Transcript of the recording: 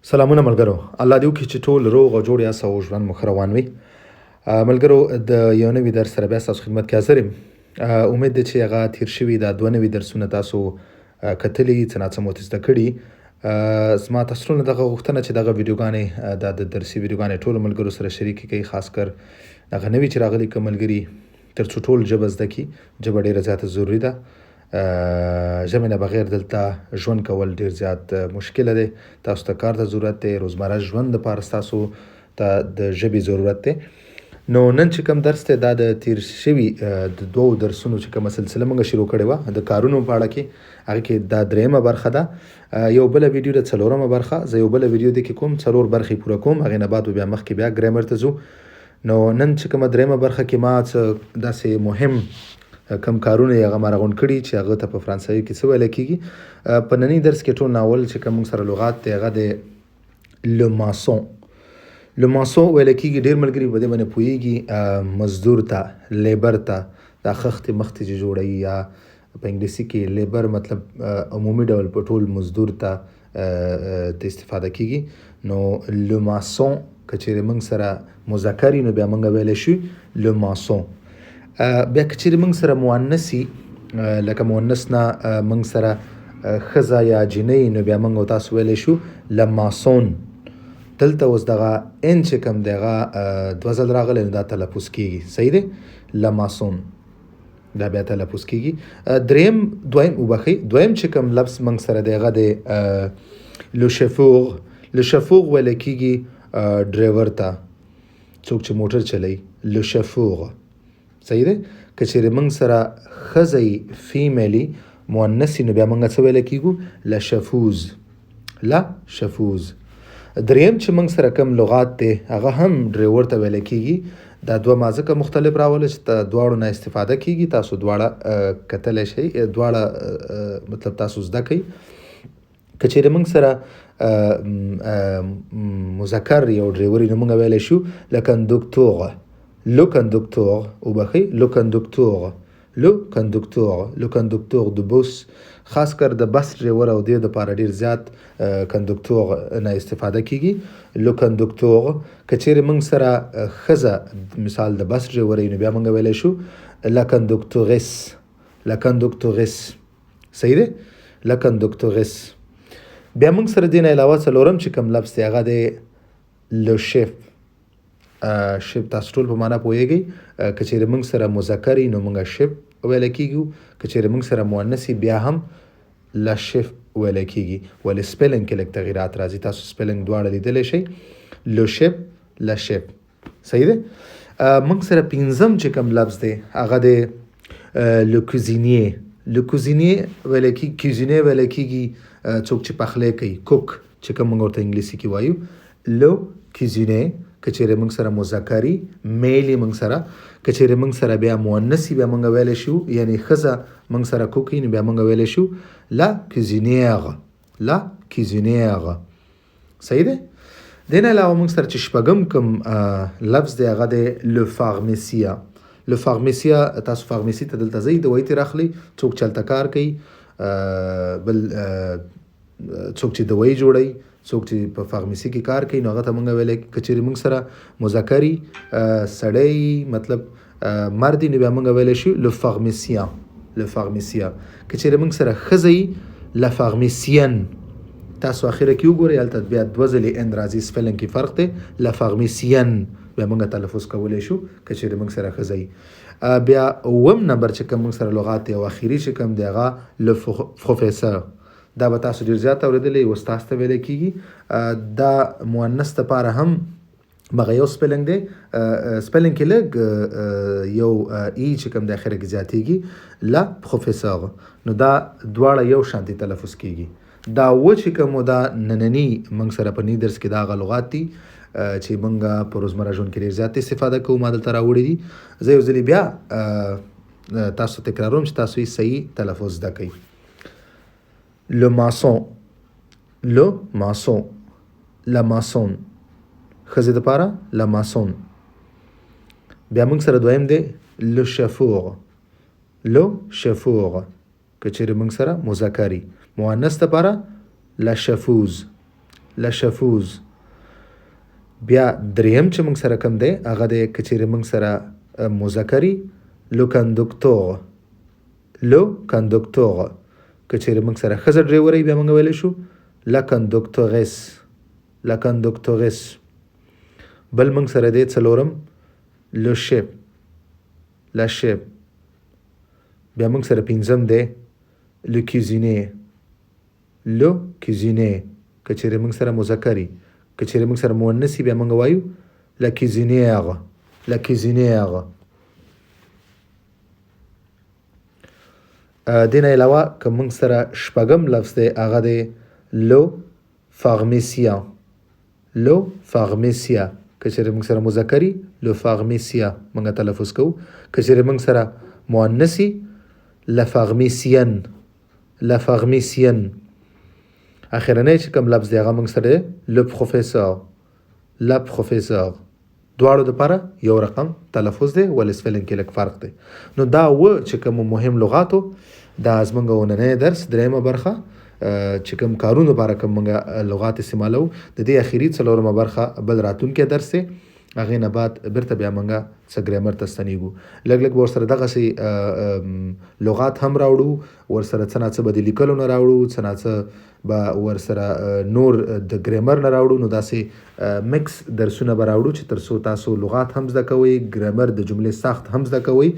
سلامونه ملګرو، الله دې وکړي چې ټول روغ او جوړ یاست او ژوند مو ښه روان وي. ملګرو، د یو نوي درس سره بیا ستاسو خدمت کې حاضر یم. امید ده چې هغه تیر شوي دا 2 نوي درسونه تاسو کتلي، څه ناڅه مو زده کړي. زما تاسو نه دغه غوښتنه چې دغه ویډیوګانې دا د درسي ویډیوګانې ټولو ملګرو سره شریکې کړئ، خاص کر هغه نوي چې راغلي که ملګري تر څو ټول ژبه زده کړي. ژبه ډېره زیاته ضروري ده. ژبې نه بغیر دلته ژوند کول ډېر زیات مشکله دی. تاسو ته کار ته ضرورت دی، روزمره ژوند دپاره ستاسو ته د ژبې ضرورت دی. نو نن چې کوم درس دی دا د تیر شوي د 2 درسونو چې کومه سلسله موږ شروع کړې وه د کارونو په اړه کې، هغې کې دا 3مه برخه ده. یو بله ویډیو د 4مه برخه. زه یو بله ویډیو دې کې کوم 4 برخې پوره کوم، هغې نه بعد بیا مخکې بیا ګرامر ته ځو. نو نن چې کومه 3مه برخه کې ما څه داسې مهم کم کارونه یې هغه ما راغونډ کړي چې هغه ته په فرانسوي کې څه ویلی کېږي. په ننني درس کې ټول ناول چې کوم موږ سره لغات دی هغه د لو ماسون. لو ماسون ویلی کېږي، ډېر ملګري په دې باندې پوهېږي، مزدور ته، لیبر ته، دا خښتې مختې چې جوړوي، یا په انګلیسي کې لیبر مطلب عمومي ډول په ټول مزدور ته د استفاده کېږي. نو لو ماسون که چېرې موږ سره مذکر وي نو بیا موږ ویلی شو لو ماسون. بیا که چېرې موږ سره مؤنث وي، لکه مؤنث نه موږ سره ښځه یا جینۍ، نو بیا موږ او تاسو ویلی شو لماسون. دلته اوس دغه ان چې کوم دی هغه 2 ځل راغلی، نو دا تلفظ کېږي. صحیح دی؟ لماسون دا بیا تلفظ کېږي. دویم چې کوم لفظ موږ سره دی هغه د لو شفوغ. لو شفوغ ویلی کېږي ډریور ته، څوک چې موټر چلوي، لو شفوغ. صحیح دی؟ که چېرې موږ سره ښځه یي، فیمیل یي، مؤنث یي، نو بیا موږ څه ویلی کېږو؟ لشفوز. لشفوز. دریم چې موږ سره کوم لغات دی هغه هم ډریور ته ویلی کېږي. دا 2 ما ځکه مختلف راوله چې دواړو نه استفاده کېږي. تاسو دواړه کتلی شئ، دواړه مطلب تاسو زده کوئ. که چېرې موږ سره مذکر یو ډریور یي نو موږ ویلی شو لکندکتور. لو کندکتور وبخئ، لو کندکتور، لو کندکتور، لو کندکتور د بوس، خاص کر د بس ډریور او دې دپاره ډېر زیات کندکتور نه استفاده کېږي. لو کندکتور. که چېرې موږ سره ښځه مثال د بس ډریور یي نو بیا موږ ویلی شو لکندکتورس. لکندکتورس. صحیح دی؟ لکندکتورس. بیا موږ سره دې نه علاوه 4م چې کوم لفظ دی هغه دی لو شیف. شیف تاسو ټول په معنا پوهېږئ. که چېرې موږ سره مذکر یي نو موږ شیف ویلی کېږو. که چېرې موږ سره مؤنث یي بیا هم لشیف ویلی کېږي. ولې سپیلنګ کې لږ تغیرات راځي. تاسو سپیلنګ دواړه لیدلی شئ، لو شیف، لشیف. صحیح دی؟ موږ سره 5م چې کوم لفظ دی هغه دی لو کوزینیې. لو کوزینیې ویلی کېږي، کوزینې ویلی کېږي څوک چې پخلی کوي، کوک چې کوم موږ ورته انګلیسي کې وایو. لو کوزینې. که چېرې موږ سره مذکر یي، میل یي موږ سره. که چېرې موږ سره بیا مؤنث یي بیا موږ ویلی شو، یعنې ښځه موږ سره کوک یي نو بیا موږ ویلی شو لا کوزینیر. لا کوزینیر. صحیح دی؟ دې نه علاوه موږ سره چې 6م کوم لفظ دی هغه دی لو فارمیسیا. لو فارمیسیا، تاسو فارمیسي ته دلته ځئ، دوایي ترې اخلئ. څوک چې هلته کار کوي، بل څوک چې دوایي جوړوي، څوک چې په فارمیسي کې کار کوي نو هغه ته موږ ویلی. که چېرې موږ سره مذکر یي، سړی یي، مطلب مرد یي، نو بیا موږ ویلی شو لو فارمیسیا. لو فارمیسیا. که چېرې موږ سره ښځه یي، لا فارمیسین. تاسو اخره کې وګورئ، هلته بیا 2 ځلې ان راځي، سپیلنګ کې فرق دی. لا فارمیسین بیا موږ تلفظ کولی شو که چېرې موږ سره ښځه یي. بیا 9م نمبر چې کوم موږ سره لغات دی او اخري چې کوم دی هغه لو پروفیسر. دا به تاسو ډېر زیات اورېدلی، استاد ته ویلی کېږي. دا مؤنث دپاره هم مغه یو سپیلنګ دی. سپیلنګ کې لږ یو ای چې کوم د اخره کې زیاتېږي، لا پروفیسر. نو دا دواړه یو شانتي تلفظ کېږي. دا چې کوم دا ننني موږ سره په ننني درس کې دا هغه لغات دي چې موږ په روزمره ژوند کې ډېر زیات استفاده کوو. ما دلته راوړي دي. زه یو ځلې بیا تاسو تکراروم چې تاسو یې صحیح تلفظ زده کوئ. لو ماسون. لو ماسون. لا ماسون. ښځې دپاره لا ماسون. بیا موږ سره 2م دی لو شفوغ. لو شفوغ. که چېرې موږ سره مذکر یي، مؤنث دپاره لشفوز. لشفوز. بیا دریم چې موږ سره کوم دی هغه دی که چیرې موږ سره مذکري لو کندکتور. لو کندکتور. که چیرې موږ سره ښځه ډریوره بیا موږ ویلی شو لا کندکتورس. لا کندکتورس. بل موږ سره دی څلورم لو شیف. لا شیف. بیا موږ سره پنځم دی لو کیزینې. لو کیزینې. که چیرې موږ سره مذکري که چیرې موږ سره مؤنثي بیا موږ وایو لا کیزینېر. لا کیزینېر. دې نه علاوه که موږ سره شپږم لفظ دی هغه دی لو فارمیسیا. لو فارمیسیا. که چیرې موږ سره مذکري لو فارمیسیا موږ تلفظ کوو. که چیرې موږ سره مؤنثي لا فارمیسین. لا فارمیسین. اخرنی چې کوم لفظ دی هغه موږ سره لو پروفیسور. لا پروفیسور. دواړو دپاره یو رقم تلفظ دی ولې سپیلنګ کې لږ فرق دی. نو دا چې کوم مهم لغاتو دا زموږ اوننی درس دریمه برخه چې کوم کارونو لپاره کوم موږ لغات استعمالو د دې اخري څلورمه برخه بل راتلونکی درس دی. هغې نه بعد بیرته بیا موږ څه ګرامر ته ستنېږو. لږ لږ به ورسره دغسې لغات هم راوړو ورسره څه ناڅه به د لیکلو نه راوړو څه ناڅه به ورسره نور د ګرامر نه راوړو. نو داسې مکس درسونه به راوړو چې تر څو تاسو لغات هم زده کوئ ګرامر د جملې ساخت هم زده کوئ.